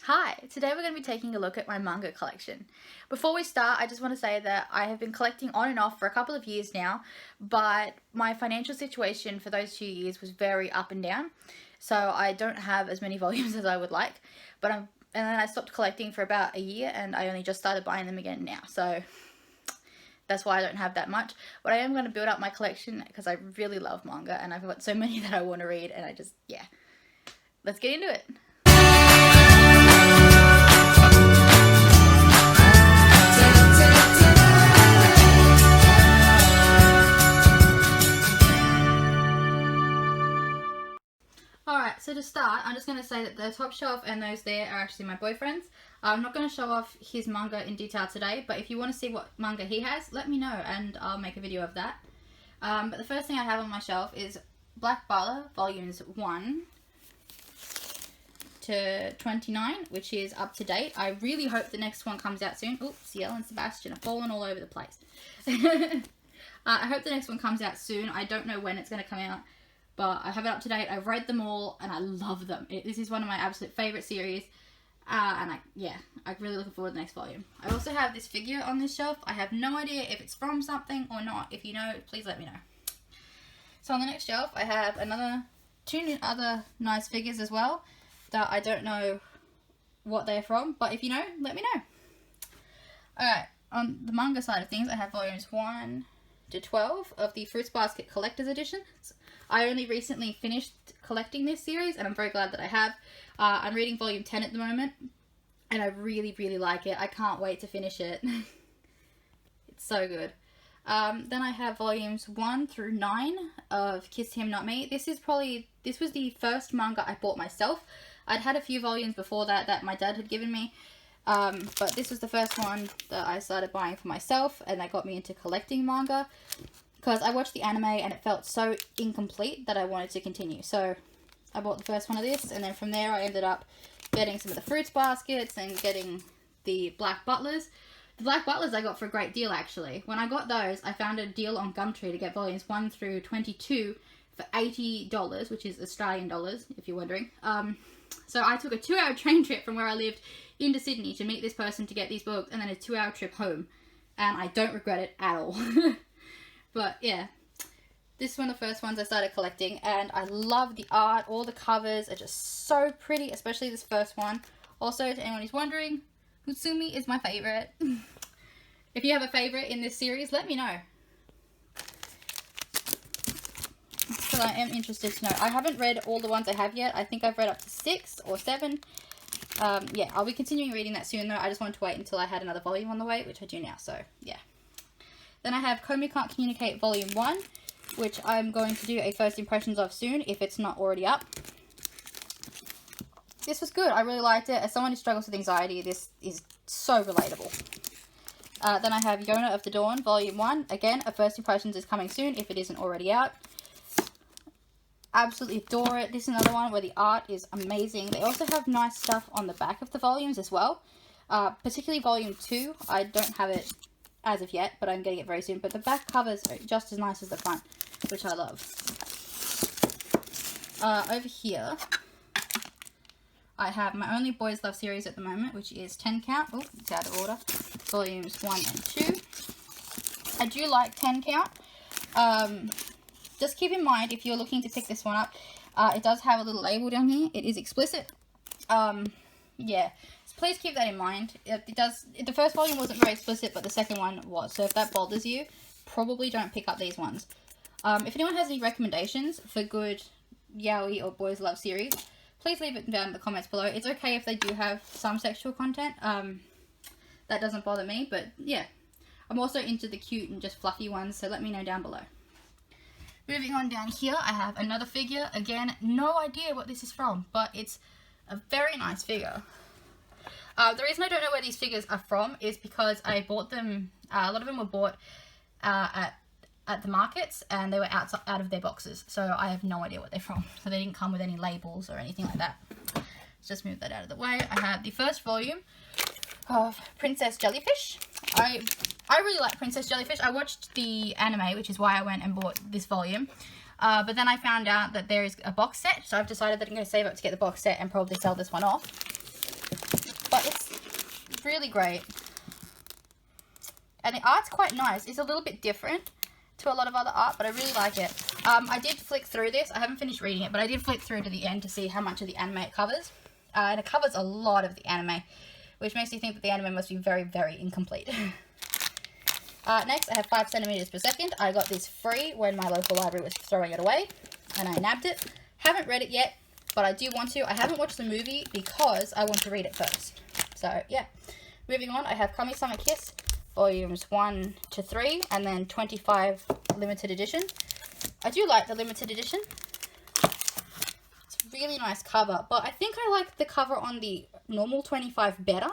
Hi, today we're going to be taking a look at my manga collection. Before we start, I just want to say that I have been collecting on and off for a couple of years now, but my financial situation for those 2 years was very up and down, so I don't have as many volumes as I would like, and then I stopped collecting for about a year and I only just started buying them again now, so that's why I don't have that much. But I am going to build up my collection because I really love manga and I've got so many that I want to read, and let's get into it. Alright, so to start, I'm just going to say that the top shelf and those there are actually my boyfriend's. I'm not going to show off his manga in detail today, but if you want to see what manga he has, let me know and I'll make a video of that. But the first thing I have on my shelf is Black Butler volumes 1 to 29, which is up to date. I really hope the next one comes out soon. Oops, Ciel and Sebastian are falling all over the place. I hope the next one comes out soon. I don't know when it's going to come out, but I have it up to date. I've read them all and I love them. This is one of my absolute favourite series. I'm really looking forward to the next volume. I also have this figure on this shelf. I have no idea if it's from something or not. If you know, please let me know. So on the next shelf, I have two other nice figures as well that I don't know what they're from, but if you know, let me know. Alright, on the manga side of things, I have volumes 1 to 12 of the Fruits Basket Collector's Edition. I only recently finished collecting this series and I'm very glad that I have. I'm reading volume 10 at the moment and I really like it. I can't wait to finish it. It's so good. Then I have volumes 1 through 9 of Kiss Him Not Me. This was the first manga I bought myself. I'd had a few volumes before that my dad had given me. But this was the first one that I started buying for myself and that got me into collecting manga. Because I watched the anime and it felt so incomplete that I wanted to continue. So I bought the first one of this, and then from there I ended up getting some of the Fruits Baskets and getting the Black Butlers. The Black Butlers I got for a great deal actually. When I got those, I found a deal on Gumtree to get volumes 1 through 22 for $80, which is Australian dollars, if you're wondering. So I took a 2-hour train trip from where I lived into Sydney to meet this person to get these books, and then a 2-hour trip home. And I don't regret it at all. But yeah, this is one of the first ones I started collecting, and I love the art. All the covers are just so pretty, especially this first one. Also, to anyone who's wondering, Utsumi is my favourite. If you have a favourite in this series, let me know. Because I am interested to know. I haven't read all the ones I have yet. I think I've read up to 6 or 7. Yeah, I'll be continuing reading that soon though. I just wanted to wait until I had another volume on the way, which I do now, so yeah. Then I have Komi Can't Communicate Volume 1, which I'm going to do a first impressions of soon, if it's not already up. This was good. I really liked it. As someone who struggles with anxiety, this is so relatable. Then I have Yona of the Dawn Volume 1. Again, a first impressions is coming soon, if it isn't already out. Absolutely adore it. This is another one where the art is amazing. They also have nice stuff on the back of the volumes as well. Particularly Volume 2. I don't have it as of yet, but I'm getting it very soon. But the back covers are just as nice as the front, which I love. Over here, I have my only boys love series at the moment, which is 10 Count. Oh, it's out of order. Volumes 1 and 2. I do like 10 Count. Just keep in mind, if you're looking to pick this one up, it does have a little label down here. It is explicit. Yeah. Please keep that in mind. The first volume wasn't very explicit, but the second one was. So if that bothers you, probably don't pick up these ones. If anyone has any recommendations for good yaoi or boys love series, please leave it down in the comments below. It's okay if they do have some sexual content. That doesn't bother me, but yeah. I'm also into the cute and just fluffy ones, so let me know down below. Moving on down here, I have another figure. Again, no idea what this is from, but it's a very nice figure. The reason I don't know where these figures are from is because I bought them, a lot of them were bought at the markets and they were out of their boxes. So I have no idea what they're from. So they didn't come with any labels or anything like that. Let's just move that out of the way. I have the first volume of Princess Jellyfish. I really like Princess Jellyfish. I watched the anime, which is why I went and bought this volume. But then I found out that there is a box set, so I've decided that I'm going to save up to get the box set and probably sell this one off. really great. And the art's quite nice. It's a little bit different to a lot of other art, but I really like it. I did flick through this. I haven't finished reading it, but I did flick through to the end to see how much of the anime it covers. And it covers a lot of the anime, which makes me think that the anime must be very, very incomplete. Next, I have 5 centimeters per second. I got this free when my local library was throwing it away, and I nabbed it. Haven't read it yet, but I do want to. I haven't watched the movie because I want to read it first. So, yeah. Moving on, I have Kami-sama Kiss, volumes 1 to 3, and then 25 limited edition. I do like the limited edition. It's a really nice cover, but I think I like the cover on the normal 25 better.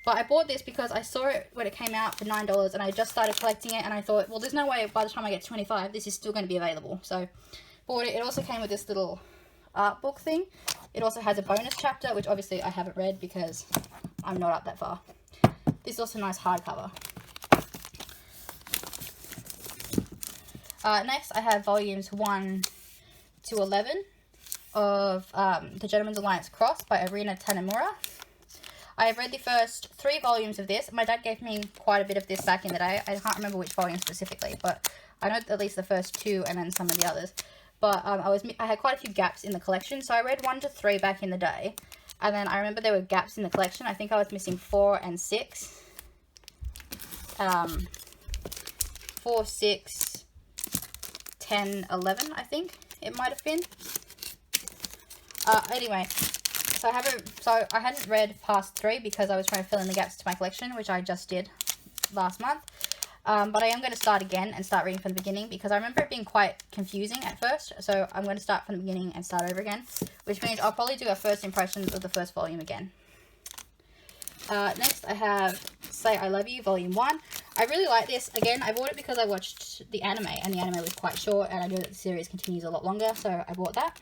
But I bought this because I saw it when it came out for $9, and I just started collecting it, and I thought, well, there's no way by the time I get 25, this is still going to be available. So, bought it. It also came with this little art book thing. It also has a bonus chapter, which obviously I haven't read because I'm not up that far. This is also a nice hardcover. Next, I have volumes 1 to 11 of The Gentleman's Alliance Cross by Arina Tanemura. I have read the first 3 volumes of this. My dad gave me quite a bit of this back in the day. I can't remember which volume specifically, but I know at least the first 2 and then some of the others. But I had quite a few gaps in the collection, so I read 1 to 3 back in the day. And then I remember there were gaps in the collection. I think I was missing 4 and 6. 4, 6, 10, 11, I think it might have been. Anyway, so I hadn't read past 3 because I was trying to fill in the gaps to my collection, which I just did last month. But I am going to start again and start reading from the beginning because I remember it being quite confusing at first. So I'm going to start from the beginning and start over again, which means I'll probably do a first impressions of the first volume again. Next, I have Say I Love You, Volume 1. I really like this. Again, I bought it because I watched the anime, and the anime was quite short, and I knew that the series continues a lot longer, so I bought that.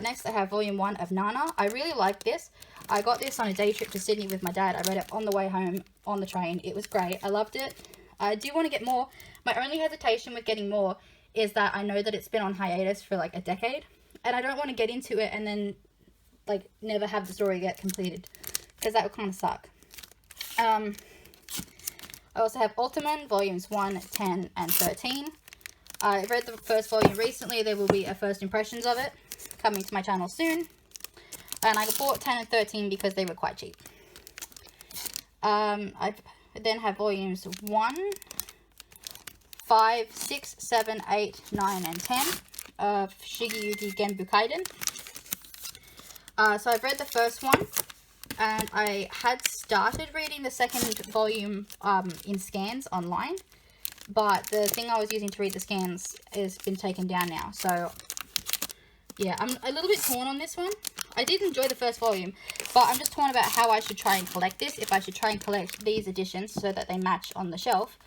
Next, I have Volume 1 of Nana. I really like this. I got this on a day trip to Sydney with my dad. I read it on the way home on the train. It was great. I loved it. I do want to get more. My only hesitation with getting more is that I know that it's been on hiatus for like a decade, and I don't want to get into it and then like never have the story get completed, because that would kind of suck. I also have Ultraman, volumes 1, 10, and 13. I read the first volume recently. There will be a first impressions of it coming to my channel soon. And I bought 10 and 13 because they were quite cheap. I then have volumes 1, 5, 6, 7, 8, 9, and 10 of Shigeyuki Genbu Kaiden. So I've read the first one, and I had started reading the second volume in scans online, but the thing I was using to read the scans has been taken down now. So yeah, I'm a little bit torn on this one. I did enjoy the first volume, but I'm just torn about how I should try and collect this. If I should try and collect these editions so that they match on the shelf.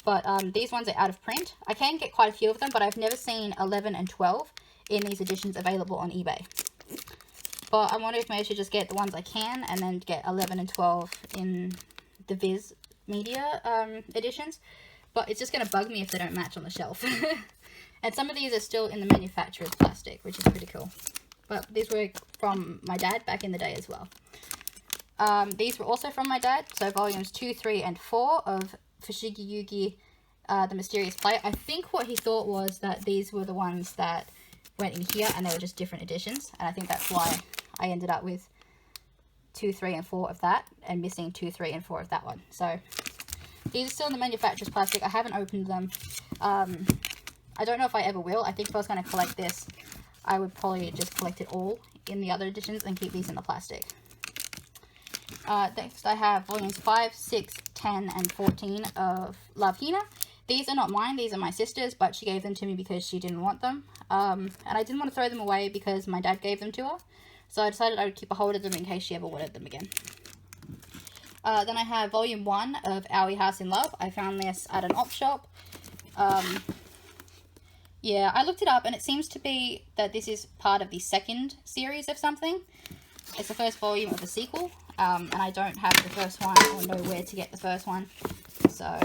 But these ones are out of print. I can get quite a few of them, but I've never seen 11 and 12 in these editions available on eBay. But I'm wondering if maybe I should just get the ones I can and then get 11 and 12 in the Viz Media editions. But it's just going to bug me if they don't match on the shelf. And some of these are still in the manufacturer's plastic, which is pretty cool. But these were from my dad back in the day as well. These were also from my dad. So volumes 2, 3, and 4 of Fushigi Yugi, The Mysterious Play. I think what he thought was that these were the ones that went in here and they were just different editions. And I think that's why I ended up with 2, 3, and 4 of that and missing 2, 3, and 4 of that one. So these are still in the manufacturer's plastic. I haven't opened them. I don't know if I ever will. I think if I was going to collect this, I would probably just collect it all in the other editions and keep these in the plastic. Next, I have volumes 5, 6, 10, and 14 of Love Hina. These are not mine. These are my sister's, but she gave them to me because she didn't want them. And I didn't want to throw them away because my dad gave them to her. So I decided I would keep a hold of them in case she ever wanted them again. Then I have volume 1 of Aoi House in Love. I found this at an op shop. Yeah, I looked it up and it seems to be that this is part of the second series of something. It's the first volume of a sequel, and I don't have the first one or know where to get the first one. So,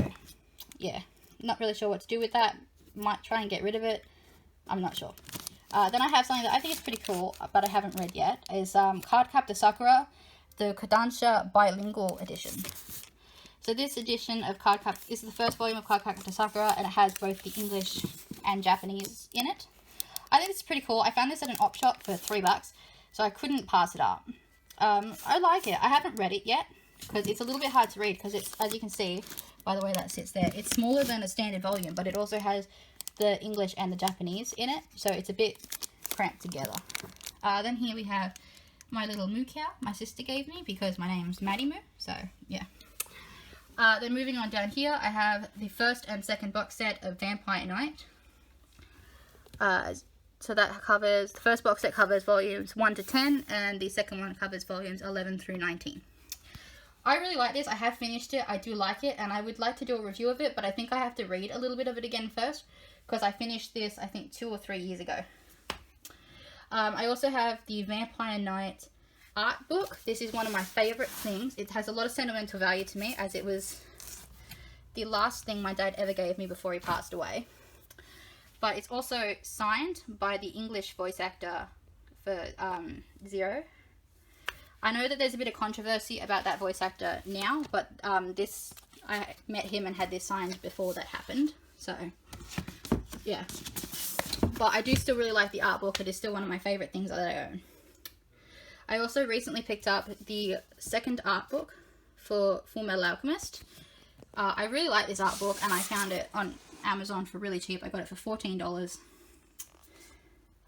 yeah, not really sure what to do with that. Might try and get rid of it. I'm not sure. Then I have something that I think is pretty cool, but I haven't read yet, is Cardcaptor Sakura, the Kodansha Bilingual Edition. So this edition of Cardcaptor is the first volume of Cardcaptor Sakura, and it has both the English and Japanese in it. I think it's pretty cool. I found this at an op shop for $3, so I couldn't pass it up. I like it. I haven't read it yet because it's a little bit hard to read because it's, as you can see by the way that sits there, it's smaller than a standard volume, but it also has the English and the Japanese in it, so it's a bit cramped together. Then here we have my little moo cow my sister gave me because my name's Maddie Moo, so yeah. Then moving on down here, I have the first and second box set of Vampire Knight. So that covers, the first box set covers volumes 1 to 10, and the second one covers volumes 11 through 19. I really like this. I have finished it. I do like it, and I would like to do a review of it, but I think I have to read a little bit of it again first, because I finished this, I think, 2 or 3 years ago. I also have the Vampire Knight art book. This is one of my favourite things. It has a lot of sentimental value to me, as it was the last thing my dad ever gave me before he passed away. But it's also signed by the English voice actor for Zero. I know that there's a bit of controversy about that voice actor now, but I met him and had this signed before that happened. So, yeah. But I do still really like the art book. It is still one of my favourite things that I own. I also recently picked up the second art book for Fullmetal Alchemist. I really like this art book, and I found it on Amazon for really cheap. I got it for $14.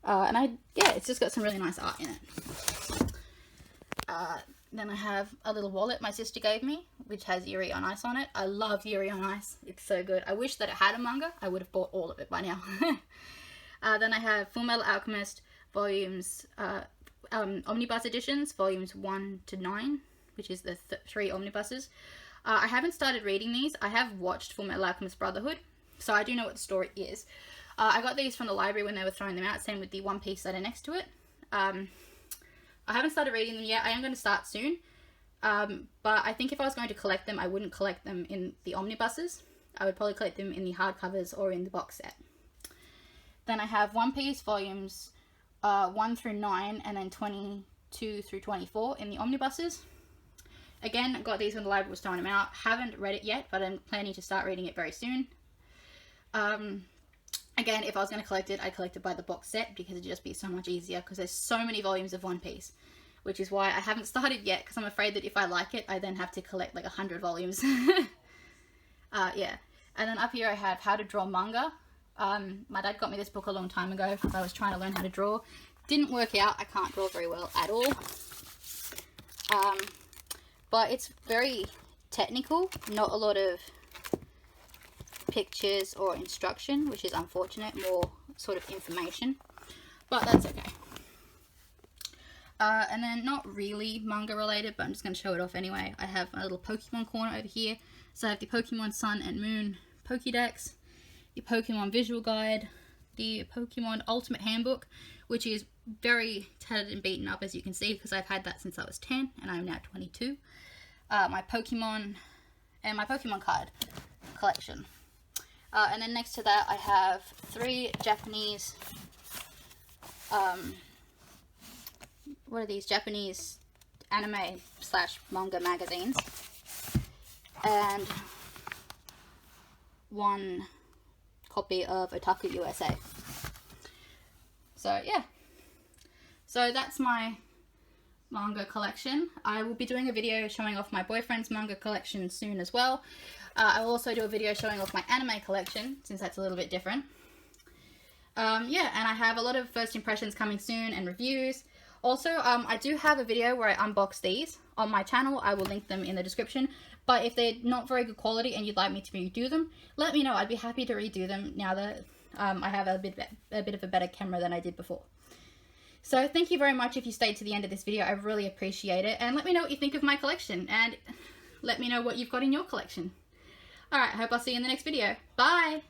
Yeah, it's just got some really nice art in it. Then I have a little wallet my sister gave me, which has Yuri on Ice on it. I love Yuri on Ice. It's so good. I wish that it had a manga. I would have bought all of it by now. Then I have Fullmetal Alchemist volumes, omnibus editions, volumes 1 to 9, which is the 3 omnibuses. I haven't started reading these. I have watched Fullmetal Alchemist Brotherhood, so I do know what the story is. I got these from the library when they were throwing them out, same with the One Piece that are next to it. I haven't started reading them yet. I am going to start soon. But I think if I was going to collect them, I wouldn't collect them in the omnibuses. I would probably collect them in the hardcovers or in the box set. Then I have One Piece volumes 1 through 9 and then 22 through 24 in the omnibuses. Again, I got these when the library was throwing them out. Haven't read it yet, but I'm planning to start reading it very soon. Again, if I was going to collect it, I'd collect it by the box set because it'd just be so much easier because there's so many volumes of One Piece, which is why I haven't started yet because I'm afraid that if I like it, I then have to collect like 100 volumes. Yeah. And then up here I have How to Draw Manga. My dad got me this book a long time ago because I was trying to learn how to draw. Didn't work out. I can't draw very well at all. But it's very technical, not a lot of pictures or instruction, which is unfortunate, more sort of information, but that's okay. And then not really manga related, but I'm just going to show it off anyway. I have a little Pokemon corner over here. So I have the Pokemon Sun and Moon Pokédex, the Pokemon Visual Guide, the Pokemon Ultimate Handbook, which is very tattered and beaten up, as you can see, because I've had that since I was 10 and I'm now 22. My Pokemon and my Pokemon card collection. And then next to that I have 3 Japanese, what are these, Japanese anime / manga magazines, and 1 copy of Otaku USA. So yeah, so that's my manga collection. I will be doing a video showing off my boyfriend's manga collection soon as well. I will also do a video showing off my anime collection, since that's a little bit different. Yeah, and I have a lot of first impressions coming soon and reviews. Also, I do have a video where I unbox these on my channel. I will link them in the description. But if they're not very good quality and you'd like me to redo them, let me know. I'd be happy to redo them now that I have a bit of a better camera than I did before. So thank you very much if you stayed to the end of this video. I really appreciate it. And let me know what you think of my collection. And let me know what you've got in your collection. Alright, I hope I'll see you in the next video. Bye!